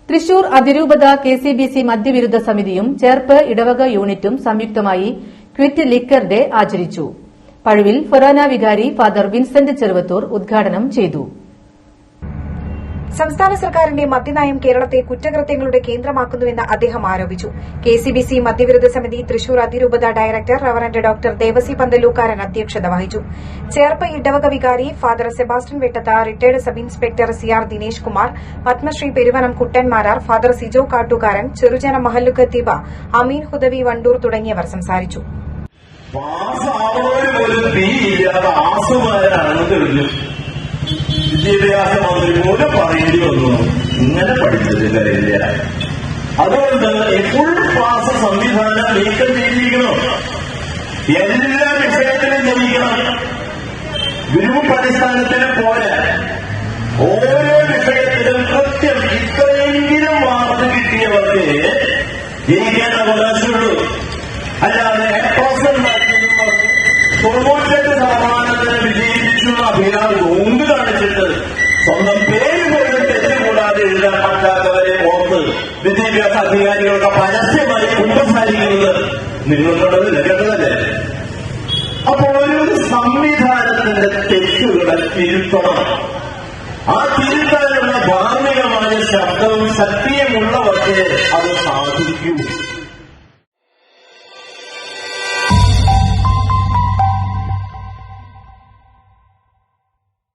തൃശൂർ അതിരൂപത KCBC മദ്യവിരുദ്ധ സമിതിയും ചേർപ്പ് ഇടവക യൂണിറ്റും സംയുക്തമായി ക്വിറ്റ് ലിക്കർ ഡേ ആചരിച്ചു. പഴുവിൽ ഫൊറാന വികാരി ഫാദർ വിൻസെന്റ് ചെറുവത്തൂർ ഉദ്ഘാടനം ചെയ്തു. സംസ്ഥാന സർക്കാരിന്റെ മദ്യനയം കേരളത്തെ കുറ്റകൃത്യങ്ങളുടെ കേന്ദ്രമാക്കുന്നുവെന്ന് അദ്ദേഹം ആരോപിച്ചു. KCBC മദ്യവിരുദ്ധ സമിതി തൃശൂർ അതിരൂപത director reverend doctor Devasi Panthalookkaran അധ്യക്ഷത വഹിച്ചു. ചേർപ്പ് ഇടവക വികാരി father Sebastian Vettath, retired sub inspector CR Dinesh Kumar, Padmashri Peruvanam Kuttan Marar, father Sijo Kattukaran, ചെറുജന മഹല്ലു ഖത്തീബ അമീൻ ഹുദവി വണ്ടൂർ തുടങ്ങിയവർ സംസാരിച്ചു. വിദ്യാഭ്യാസ മന്ത്രി പോലും പറയേണ്ടി വന്നു, ഇങ്ങനെ പഠിച്ചത് കാര്യമില്ല. അതുകൊണ്ട് ഫുൾ പാസ് സംവിധാനം നീക്കം ചെയ്തിരിക്കണം. എല്ലാ വിഷയത്തിലും ജയിക്കണം. ഗ്രൂപ്പ് അടിസ്ഥാനത്തിന് പോലെ ഓരോ വിഷയത്തിലും കൃത്യം ഇത്രയെങ്കിലും മാർക്ക് കിട്ടിയവർക്ക് ജയിക്കാൻ അവകാശമുള്ളൂ. അല്ലാതെ ഉണ്ടാക്കിയെന്നും പറഞ്ഞ് 98% വിജയിപ്പിച്ചുള്ള അഭിനവ് ഒന്നു കാണിച്ചിട്ട് സ്വന്തം പേര് പോലും തെറ്റുകൂടാതെ എഴുതാൻ പറ്റാത്തവരെ ഓർത്ത് വിദ്യാഭ്യാസ അധികാരികളൊക്കെ പരസ്യമായി കുമ്പസാരിക്കുന്നത് നിങ്ങളുടേതല്ലേ, കേട്ടതല്ലേ? അപ്പോൾ ഒരു സംവിധാനത്തിന്റെ തെറ്റുകളെ തിരുത്തണം. ആ തിരുത്താനുള്ള ധാർമ്മികമായ ശബ്ദവും ശക്തിയുമുള്ളവർക്ക് അത്